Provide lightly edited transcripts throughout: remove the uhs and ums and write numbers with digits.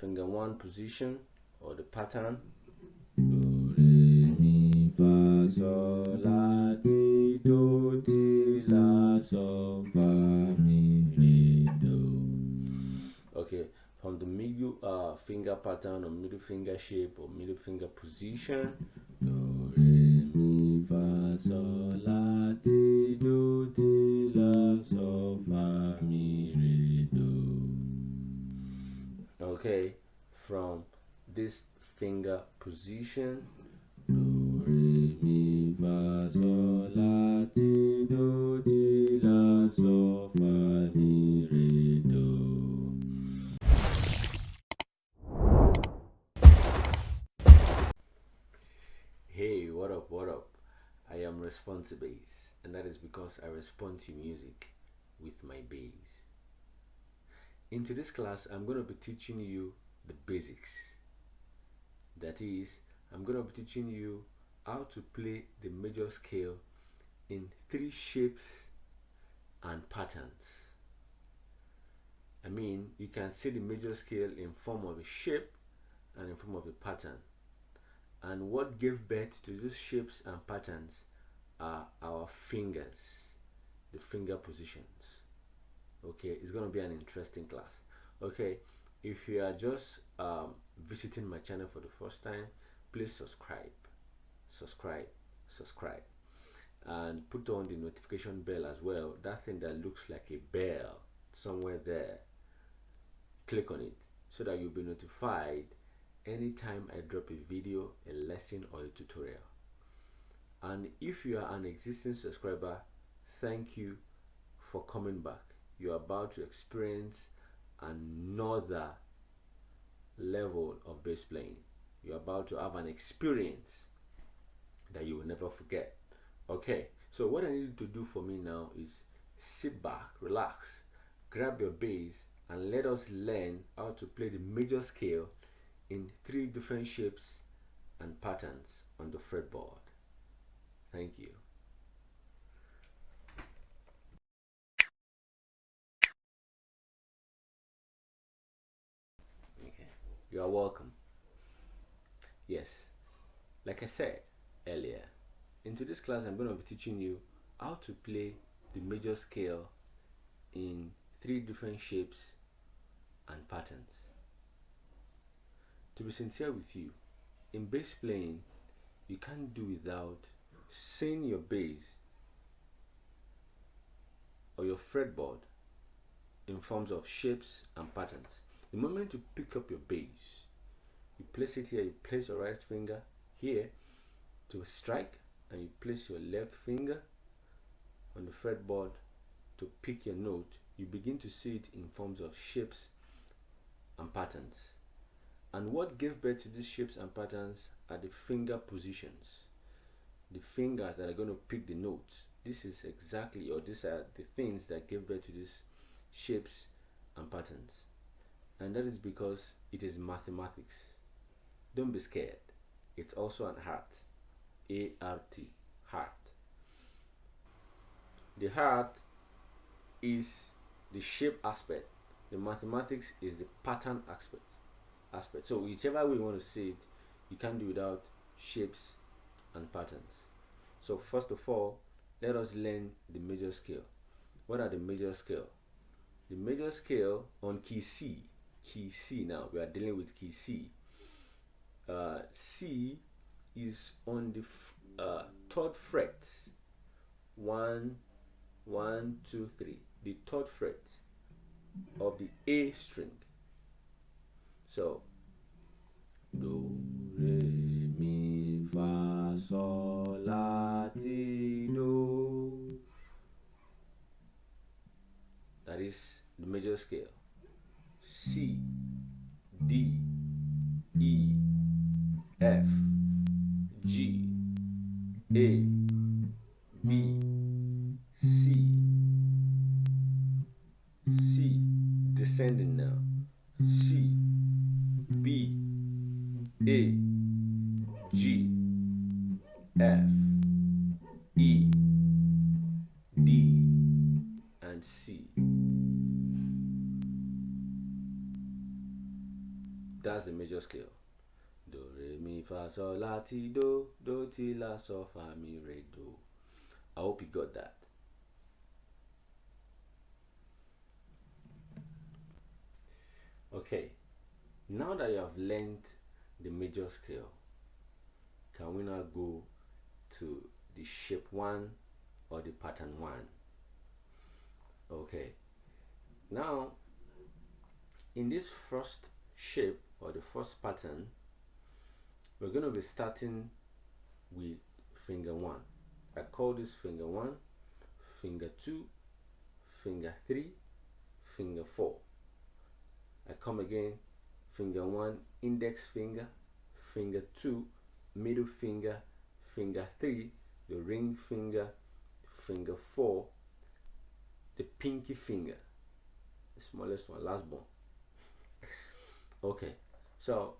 finger 1 position or the pattern. Do, re, mi, fa, sol, la, ti, do, ti, la, sol, fa, mi, re, do. Okay, from the middle finger pattern or middle finger shape or middle finger position. Do, re, mi, fa, sol, la, ti, do, ti, la, sol, fa, mi, re, do. Okay, from this finger position. Do, re, mi, fa, sol, la, ti, do, ti, la, sol, fa, mi, re, do. Hey, what up, what up? I am Responsibass, and that is because I respond to music with my bass. In today's class, I'm going to be teaching you the basics. That is, I'm going to be teaching you how to play the major scale in 3 shapes and patterns. I mean, you can see the major scale in form of a shape and in form of a pattern. And what gave birth to these shapes and patterns are our fingers, the finger positions. Okay, it's going to be an interesting class. Okay, if you are just visiting my channel for the first time, please subscribe, and put on the notification bell as well. That thing that looks like a bell somewhere there, click on it so that you'll be notified anytime I drop a video, a lesson, or a tutorial. And if you are an existing subscriber, thank you for coming back. You're about to experience another level of bass playing. You're about to have an experience that you will never forget. Okay, so what I need you to do for me now is sit back, relax, grab your bass, and let us learn how to play the major scale in 3 different shapes and patterns on the fretboard. Thank you. Okay, you are welcome. Yes, like I said earlier, in today's class I'm going to be teaching you how to play the major scale in 3 different shapes and patterns. To be sincere with you, in bass playing, you can't do without seeing your bass or your fretboard in forms of shapes and patterns. The moment you pick up your bass, you place it here, you place your right finger here to strike, and you place your left finger on the fretboard to pick your note. You begin to see it in forms of shapes and patterns. And what gave birth to these shapes and patterns are the finger positions, the fingers that are going to pick the notes. This is exactly, or these are the things that gave birth to these shapes and patterns. And that is because it is mathematics. Don't be scared. It's also an art. A-R-T, heart. The heart is the shape aspect. The mathematics is the pattern aspect. So whichever way you want to see it, you can't do without shapes and patterns. So first of all, let us learn the major scale. What are the major scale? The major scale on key C. Key C now, we are dealing with key C. C is on the 3rd fret. 1, 1, 2, 3. The 3rd fret of the A string. So, do, re, mi, fa, sol, la, ti, do. That is the major scale. C, D, E, F, G, A, B, C. C, descending now. C, B, A, G, F, E, D, and C. That's the major scale. Do, re, mi, fa, sol, la, ti, do, do, ti, la, sol, fa, mi, re, do. I hope you got that. Okay, now that you have learned the major scale, can we now go to the shape 1 or the pattern 1? Okay, now in this first shape or the first pattern, we're going to be starting with finger 1. I call this finger 1, finger 2, finger 3, finger 4. I come again, finger 1, index finger, finger 2, middle finger, finger 3, the ring finger, finger 4, the pinky finger, the smallest one, last bone. Okay, so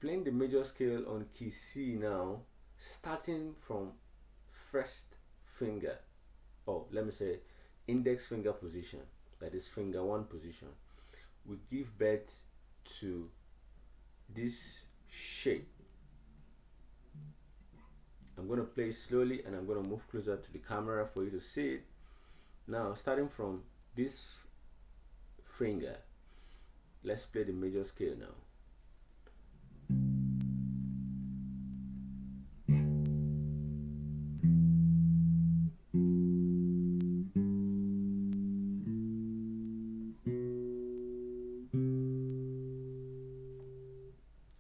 playing the major scale on key C now, starting from first finger, let me say index finger position, that is finger 1 position, we give birth to this shape. I'm going to play slowly and I'm going to move closer to the camera for you to see it. Now, starting from this finger, let's play the major scale now.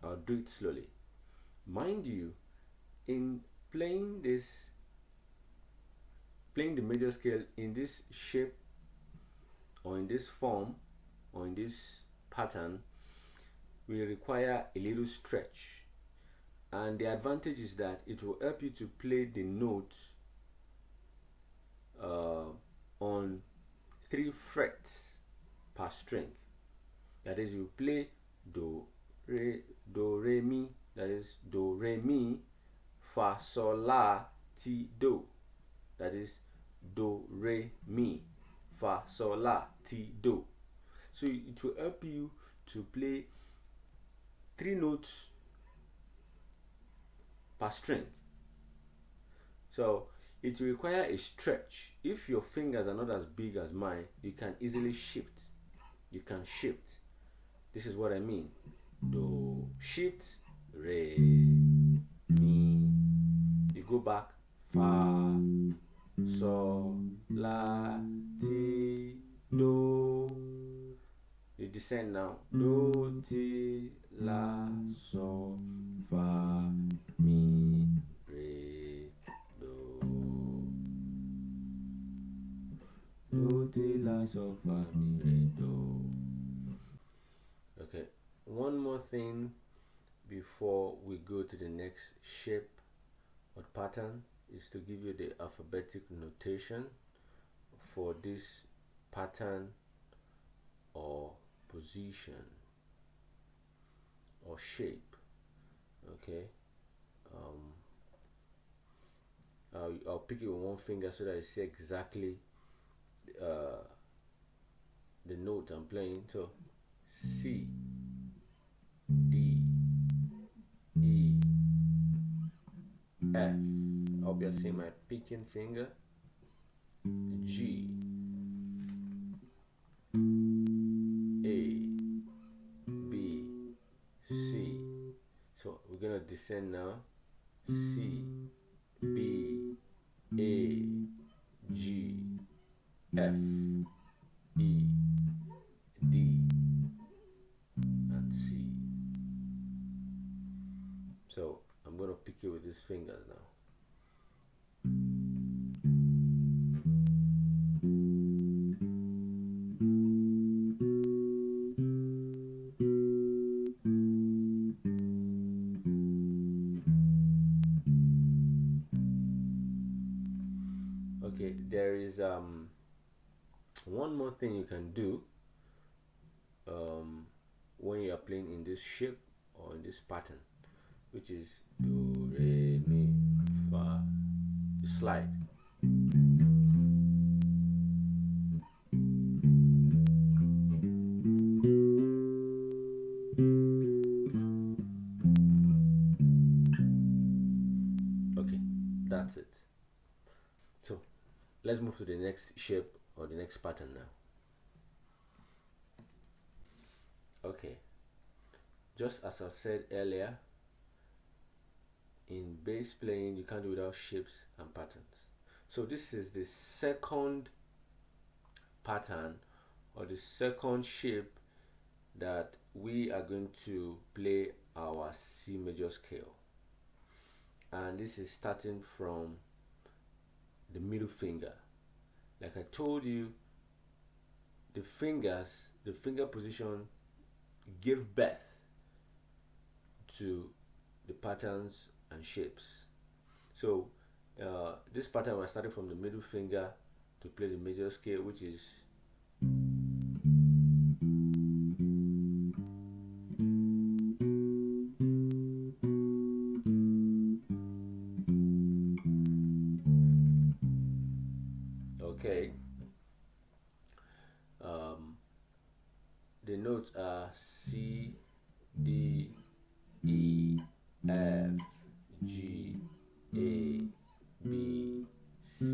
I'll do it slowly. Mind you, in playing the major scale in this shape or in this form or in this pattern, we require a little stretch, and the advantage is that it will help you to play the note on 3 frets per string. That is, you play do, re, mi, that is do, re, mi, fa, sol, la, ti, do, that is do, re, mi, fa, sol, la, ti, do. So it will help you to play 3 notes per string. So it will require a stretch. If your fingers are not as big as mine, you can easily shift. You can shift. This is what I mean. Do, shift, re, mi. You go back, fa, sol, la, ti, do. You descend now. Do, ti, la, sol, fa, mi, re, do. Do, ti, la, sol, fa, mi, re, do. Okay, one more thing before we go to the next shape or pattern is to give you the alphabetic notation for this pattern or position or shape. Okay, I'll pick it with one finger so that I see exactly the note I'm playing. So C, D, E, F. I hope you're seeing my picking finger. G, A, B, C. So we're gonna descend now. C, B, A, G, F, E, D, and C. So I'm going to pick it with these fingers now. Okay, there is one more thing you can do when you are playing in this shape or in this pattern, which is do, re, mi, fa. You slide. let's move to the next shape or the next pattern now. Okay, just as I've said earlier, in bass playing you can't do without shapes and patterns. So this is the second pattern or the second shape that we are going to play our C major scale, and this is starting from the middle finger. Like I told you, the finger position give birth to the patterns and shapes. So this pattern was starting from the middle finger to play the major scale, which is okay. The notes are C, D, E, F, G, A, B, C.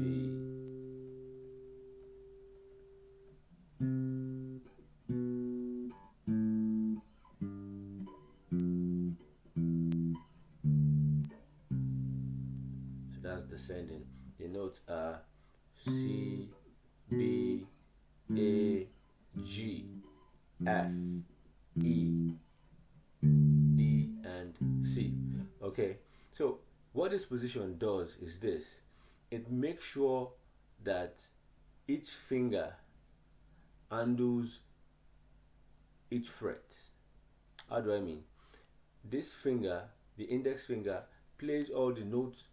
So that's descending. The notes are C, B, A, G, F, E, D, and C. Okay, so what this position does is this: it makes sure that each finger handles each fret. How do I mean? This finger, the index finger, plays all the notes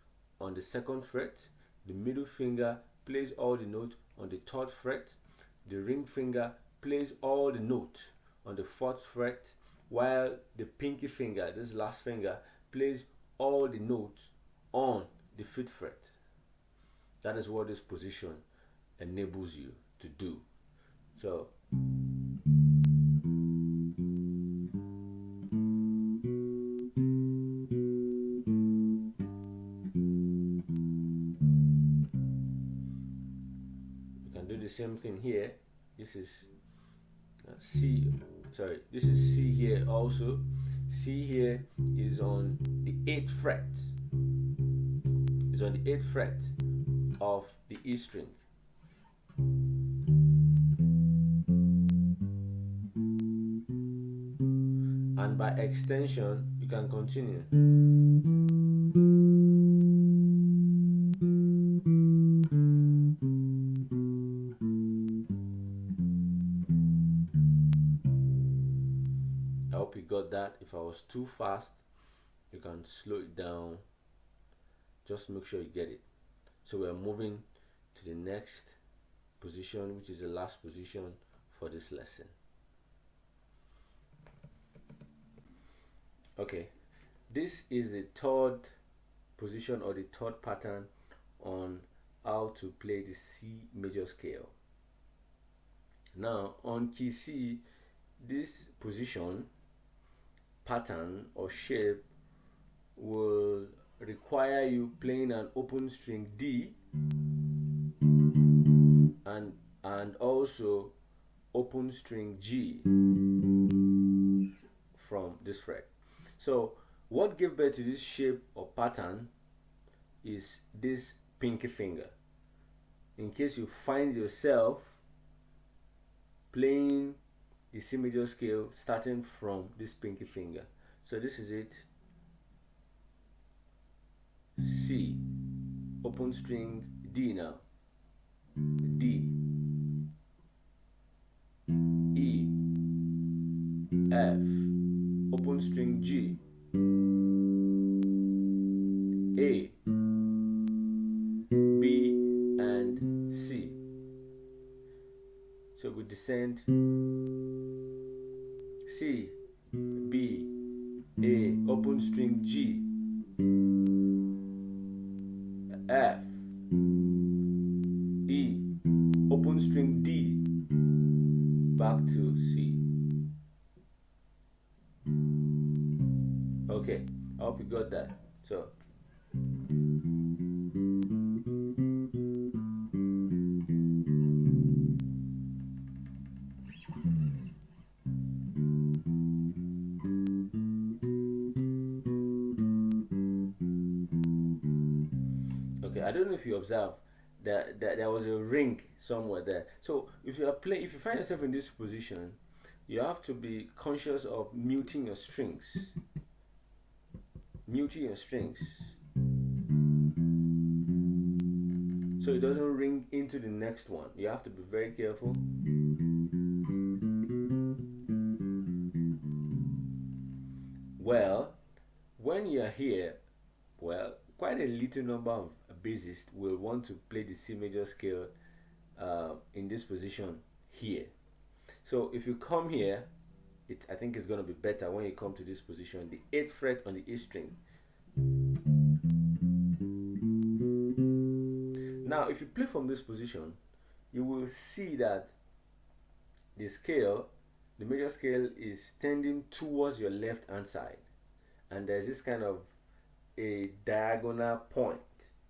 on the second fret. The middle finger plays all the notes on the third fret. The ring finger plays all the notes on the fourth fret, while the pinky finger, this last finger, plays all the notes on the fifth fret. That is what this position enables you to do. So you can do the same thing here. This is C, sorry, this is C here also. C here is on the 8th fret. It's on the 8th fret of the E string. And by extension, you can continue. I hope you got that. If I was too fast, you can slow it down. Just make sure you get it. So we are moving to the next position, which is the last position for this lesson. Okay, this is the third position or the third pattern on how to play the C major scale. Now on key C, this position, pattern or shape will require you playing an open string D and also open string G from this fret. So what gave birth to this shape or pattern is this pinky finger. In case you find yourself playing the C major scale starting from this pinky finger. So this is it. C, open string D now. D, E, F, open string G, A, B, and C. So we descend C, B, A, open string G, F, E, open string D, back to C. Okay, I hope you got that. So don't know if you observe that there was a ring somewhere there. So if you are playing, if you find yourself in this position, you have to be conscious of muting your strings. Muting your strings so it doesn't ring into the next one. You have to be very careful. Well, when you are here, well, quite a little number of bassists will want to play the C major scale in this position here. So if you come here, I think it's going to be better when you come to this position, the 8th fret on the E string. Now, if you play from this position, you will see that the scale, the major scale, is tending towards your left hand side, and there's this kind of a diagonal point.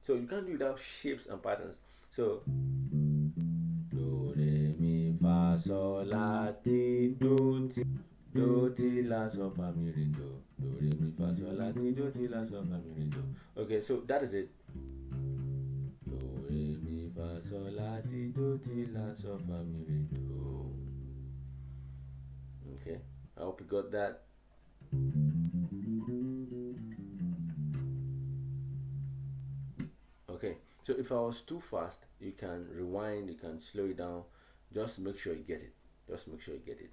So you can't do without shapes and patterns. So do re mi fa sol la ti do ti la sol fa mi re do re mi fa sol la ti la sol fa mi re do. Okay, so that is it. Do re mi fa sol la ti la sol fa mi re do. Okay, I hope you got that. Okay, so if I was too fast, you can rewind, you can slow it down. Just make sure you get it. Just make sure you get it.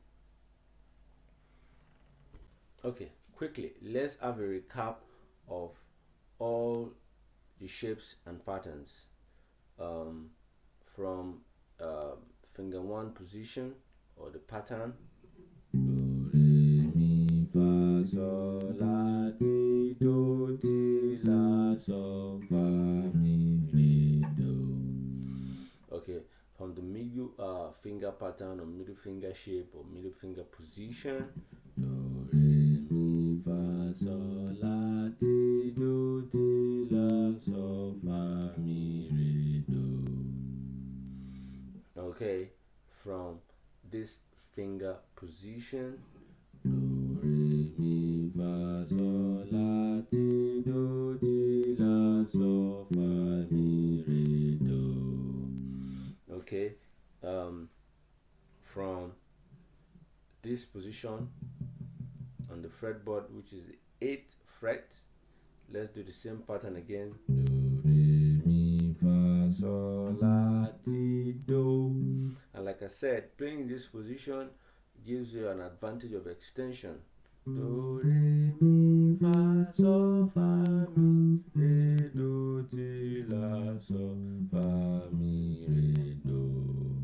Okay, quickly, let's have a recap of all the shapes and patterns from finger 1 position, or the pattern. Do, re, mi, fa, sol, la, ti, do, ti, la, sol, fa, mi, re, do. Okay, from the middle finger pattern, or middle finger shape, or middle finger position. Do, re, mi, fa, sol, la, ti, do, ti, la, sol, fa, mi, re, do. Okay, from this finger position, do, re, mi, fa, sol, la, ti, do, ti, la, sol, fa, mi, re, do. Okay, from this position on the fretboard, which is the 8th fret, let's do the same pattern again. Do, re, mi, fa, sol, la, ti, do. And like I said, playing in this position gives you an advantage of extension. Do, re, mi, fa, sol, fa, mi, re, do, ti, la, sol, fa, mi, re, do.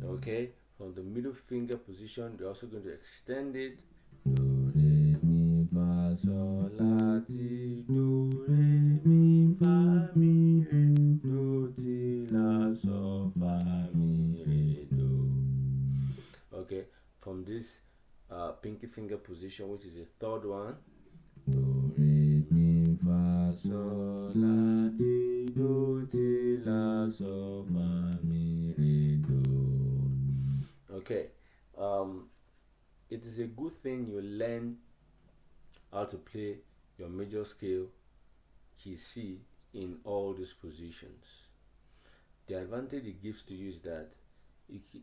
Okay, from the middle finger position, you're also going to extend it. Do, re, mi, fa, sol, la, ti, do, re, mi, fa, mi, re, do, ti, la, sol, fa, mi, re, do. Okay, from this pinky finger position, which is the 3rd one, do, re, mi, fa, sol, la, ti, do, ti, la, sol, fa, mi, re, do. Okay, it is a good thing you learn how to play your major scale key C in all these positions. The advantage it gives to you is that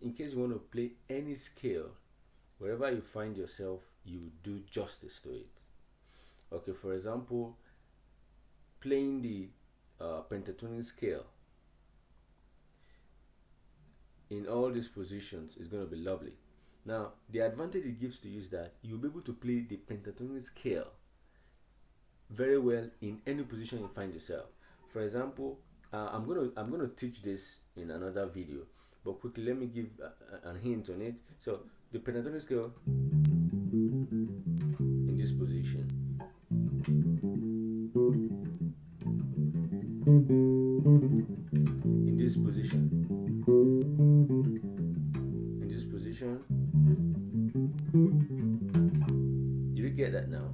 in case you want to play any scale, wherever you find yourself, you do justice to it. Okay, for example, playing the pentatonic scale in all these positions is going to be lovely. Now, the advantage it gives to you is that you'll be able to play the pentatonic scale very well in any position you find yourself. For example, I'm gonna teach this in another video, but quickly let me give a hint on it. So the pentatonic scale in this position, in this position, in this position. Did you get that now?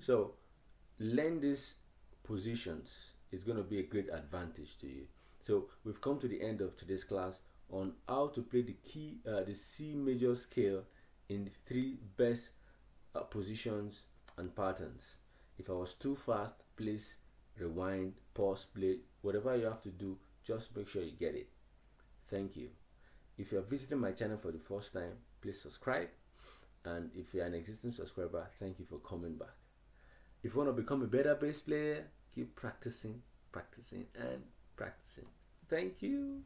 So learn these positions. It's going to be a great advantage to you. So we've come to the end of today's class. on how to play the C major scale in the three best positions and patterns. If I was too fast, please rewind, pause, play, whatever you have to do, just make sure you get it. Thank you. If you are visiting my channel for the first time, please subscribe. And if you're an existing subscriber, thank you for coming back. If you want to become a better bass player, keep practicing, practicing, and practicing. Thank you.